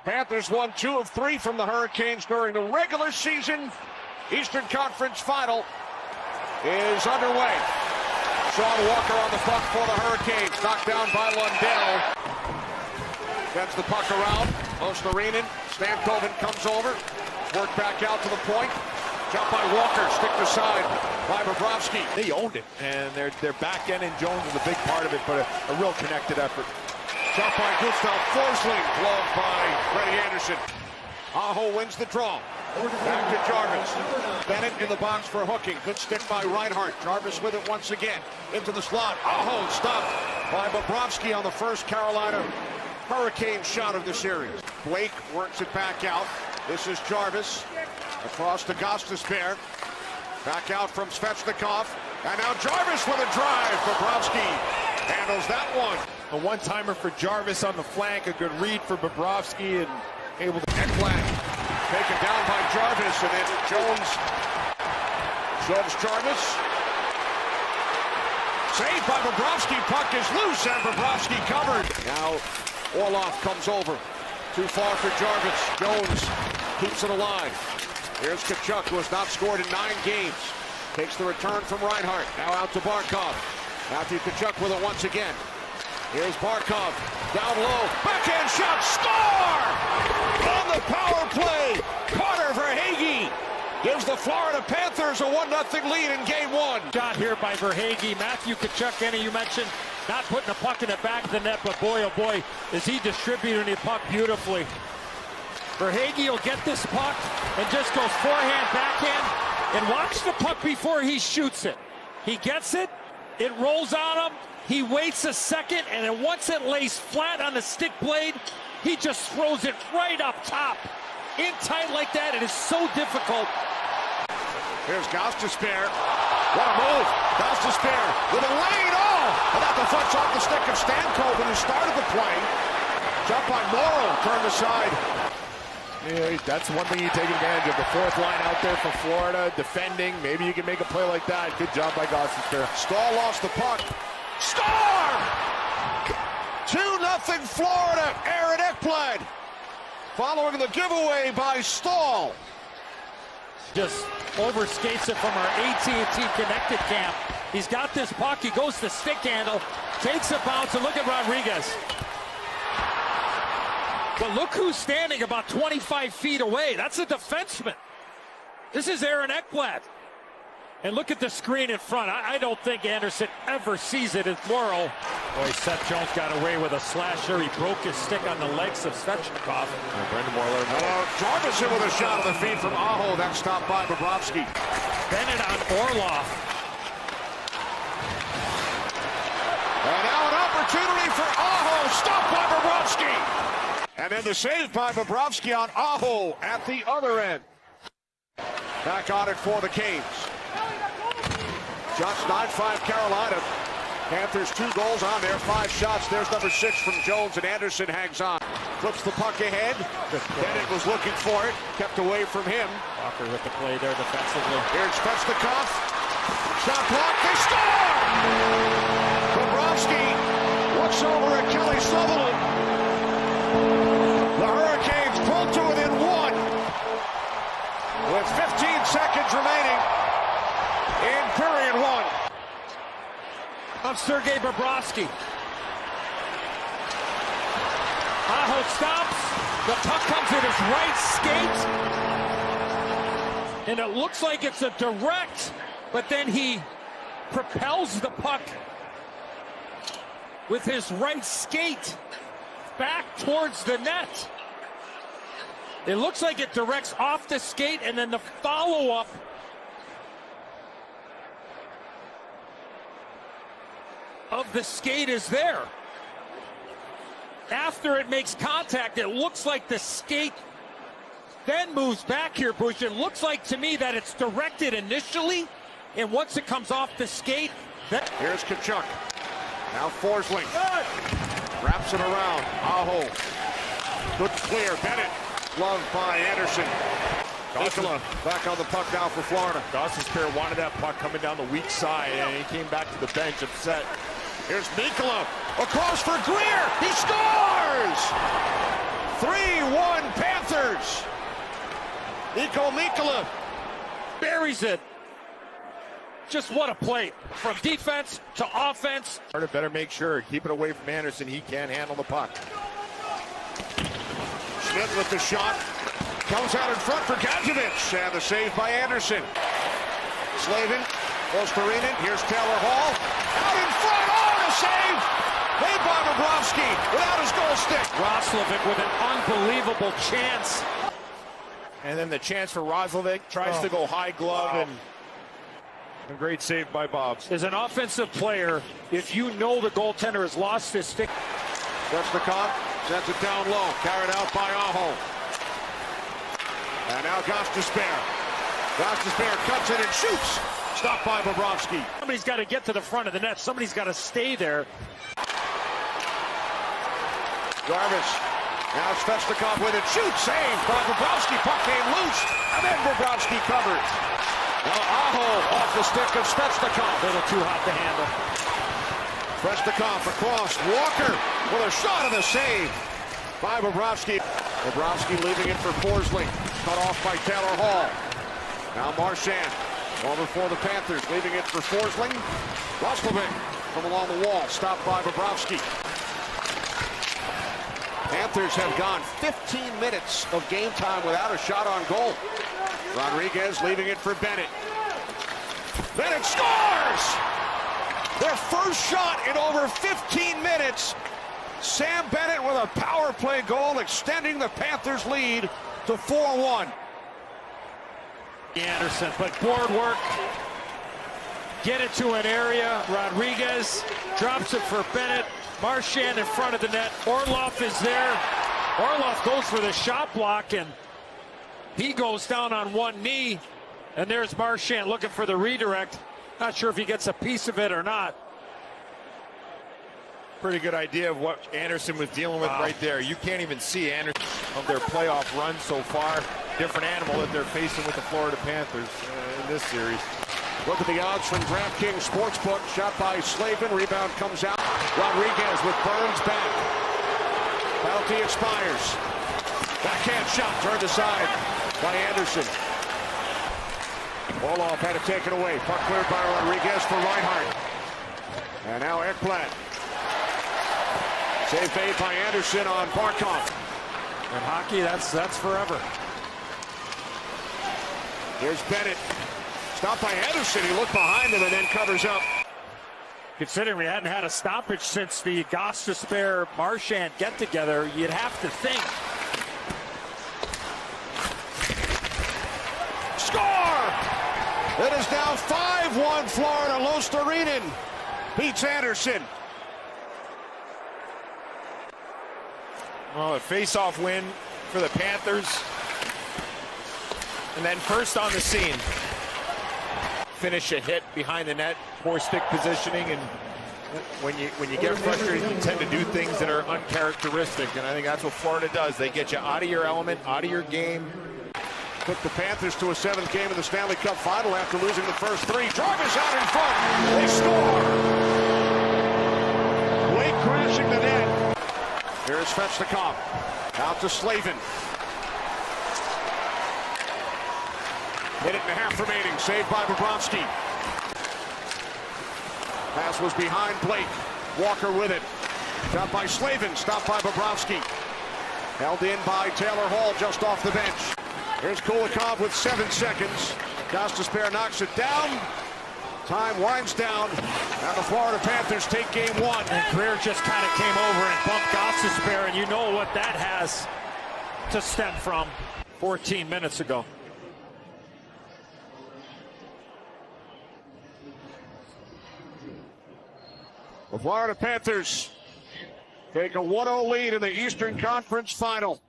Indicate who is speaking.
Speaker 1: Panthers won 2 of 3 from the Hurricanes during the regular season. Eastern Conference Final is underway. Sean Walker on the puck for the Hurricanes. Knocked down by Lundell. Gets the puck around. Luostarinen. Stankoven comes over. Work back out to the point. Jump by Walker. Sticked aside by Bobrovsky.
Speaker 2: They owned it, and their back end and Jones is a big part of it, but a real connected effort.
Speaker 1: Shot by Gustav Forsling, glove by Freddie Anderson. Aho wins the draw. Back to Jarvis. Bennett in the box for hooking. Good stick by Reinhart. Jarvis with it once again. Into the slot. Aho stopped by Bobrovsky on the first Carolina Hurricane shot of the series. Blake works it back out. This is Jarvis. Across to Gostisbehere. Back out from Svechnikov. And now Jarvis with a drive. Bobrovsky handles that one.
Speaker 2: A one-timer for Jarvis on the flank, a good read for Bobrovsky, and able to...
Speaker 1: Ekblad taken down by Jarvis, and then Jones shoves Jarvis. Saved by Bobrovsky, puck is loose, and Bobrovsky covered. Now Orlov comes over. Too far for Jarvis. Jones keeps it alive. Here's Tkachuk, who has not scored in 9 games. Takes the return from Reinhart. Now out to Barkov. Matthew Tkachuk with it once again. Here's Barkov, down low, backhand shot, score! On the power play, Carter Verhaeghe gives the Florida Panthers a 1-0 lead in Game 1.
Speaker 3: Shot here by Verhaeghe. Matthew Tkachuk, Kenny, you mentioned not putting the puck in the back of the net, but boy, oh boy, is he distributing the puck beautifully. Verhaeghe will get this puck and just goes forehand, backhand, and watch the puck before he shoots it. He gets it, it rolls on him, he waits a second, and then once it lays flat on the stick blade, he just throws it right up top. In tight like that, it is so difficult.
Speaker 1: Here's Gostisbehere. What a move. Gostisbehere with a lane. Oh! And that deflects off the stick of Stankoven, who started the play. Jump by Morrow, turned aside.
Speaker 2: Yeah, that's one thing you take advantage of. The fourth line out there for Florida, defending. Maybe you can make a play like that. Good job by Gostisbehere.
Speaker 1: Stahl lost the puck. Score! 2-0 Florida. Aaron Ekblad following the giveaway by Stahl.
Speaker 3: Just overskates it from our AT&T connected camp. He's got this puck. He goes to stick handle, takes a bounce, and look at Rodriguez. But look who's standing about 25 feet away. That's a defenseman. This is Aaron Ekblad. And look at the screen in front. I don't think Anderson ever sees it as Morrow. Boy, Seth Jones got away with a slasher. He broke his stick on the legs of Svechnikov.
Speaker 1: Jarvis in with a shot on the feet from Aho. That's stopped by Bobrovsky.
Speaker 3: Bennett on Orlov.
Speaker 1: And now an opportunity for Aho. Stopped by Bobrovsky. And then the save by Bobrovsky on Aho at the other end. Back on it for the Canes. Shots 9-5 Carolina. Panthers 2 goals on there, 5 shots. There's number 6 from Jones, and Anderson hangs on. Flips the puck ahead. Bennett was looking for it, kept away from him.
Speaker 3: Walker with the play there defensively.
Speaker 1: Here's Svechnikov. Shot blocked, they score! Bobrovsky looks over at Kelly Sutherland. The Hurricanes pull to within 1 with 15 seconds remaining in period 1.
Speaker 3: On Sergei Bobrovsky. Aho stops. The puck comes in his right skate. And it looks like it's a direct, but then he propels the puck with his right skate back towards the net. It looks like it directs off the skate, and then the follow-up of the skate is there. After it makes contact, it looks like the skate then moves back here, Bush. It looks like to me that it's directed initially, and once it comes off the skate,
Speaker 1: here's Tkachuk. Now Forsling wraps it around. Aho. Good clear. Bennett. Loved by Anderson. Ekblad back on the puck now for Florida.
Speaker 2: Gostisbehere wanted that puck coming down the weak side, and he came back to the bench upset.
Speaker 1: Here's Mikula across for Greer. He scores! 3-1 Mikkola
Speaker 3: Buries it. Just what a play. From defense to offense.
Speaker 2: Better make sure, keep it away from Anderson. He can't handle the puck.
Speaker 1: Schmidt with the shot. Comes out in front for Gadjevich. And the save by Anderson. Slavin, Luostarinen. Here's Taylor Hall. Out in front. Oh, the save! Made by Bobrovsky without his goal stick.
Speaker 3: Roslovic with an unbelievable chance.
Speaker 2: And then the chance for Roslovic. Tries to go high glove and a great save by Bob.
Speaker 3: As an offensive player, if you know the goaltender has lost his stick.
Speaker 1: Svechnikov sends it down low. Carried out by Aho. And now Gostisbehere. Gostisbehere cuts it and shoots. Stopped by Bobrovsky.
Speaker 3: Somebody's got to get to the front of the net. Somebody's got to stay there.
Speaker 1: Jarvis. Now Svechnikov with it. Shoots. Saved by Bobrovsky. Puck came loose. And then Bobrovsky covers. Now Aho off the stick of Svechnikov.
Speaker 3: A little too hot to handle.
Speaker 1: Svechnikov across. Walker with a shot and a save by Bobrovsky. Bobrovsky leaving it for Forsling. Cut off by Taylor Hall. Now Marchand over for the Panthers. Leaving it for Forsling. Roslovic from along the wall. Stopped by Bobrovsky. Panthers have gone 15 minutes of game time without a shot on goal. Rodriguez leaving it for Bennett. Bennett scores! Their first shot in over 15 minutes. Sam Bennett with a power play goal, extending the Panthers' lead to 4-1.
Speaker 3: Anderson, but board work. Get it to an area. Rodriguez drops it for Bennett. Marchand in front of the net. Orlov is there. Orlov goes for the shot block, and he goes down on one knee. And there's Marchand looking for the redirect. Not sure if he gets a piece of it or not.
Speaker 2: Pretty good idea of what Anderson was dealing with right there. You can't even see Anderson of their playoff run so far. Different animal that they're facing with the Florida Panthers in this series.
Speaker 1: Look at the odds from DraftKings Sportsbook. Shot by Slavin. Rebound comes out. Rodriguez with Burns back. Penalty expires. Backhand shot turned aside by Anderson. Orlov had it taken away. Puck cleared by Rodriguez for Reinhart. And now Ekblad. Save made by Anderson on Barkov.
Speaker 3: In hockey, that's forever.
Speaker 1: Here's Bennett. Stopped by Anderson. He looked behind him and then covers up.
Speaker 3: Considering we hadn't had a stoppage since the Gostisbehere Marchand get-together, you'd have to think.
Speaker 1: Score! It is now 5-1 Florida. Luostarinen beats Anderson.
Speaker 2: Well, a face-off win for the Panthers. And then first on the scene. Finish a hit behind the net, poor stick positioning, and when you get frustrated, you tend to do things that are uncharacteristic, and I think that's what Florida does. They get you out of your element, out of your game.
Speaker 1: Took the Panthers to a 7th game of the Stanley Cup final after losing the first 3. Jarvis out in front. They score. Blake crashing the net. Here's Svechnikov. Out to Slavin. Minute and a half remaining. Saved by Bobrovsky. Pass was behind Blake. Walker with it. Shot by Slavin. Stopped by Bobrovsky. Held in by Taylor Hall just off the bench. Here's Kulikov with 7 seconds. Gostisbehere knocks it down. Time winds down. And the Florida Panthers take game 1.
Speaker 3: And Greer just kind of came over and bumped Gostisbehere, and you know what that has to stem from 14 minutes ago.
Speaker 1: The Florida Panthers take a 1-0 lead in the Eastern Conference Final.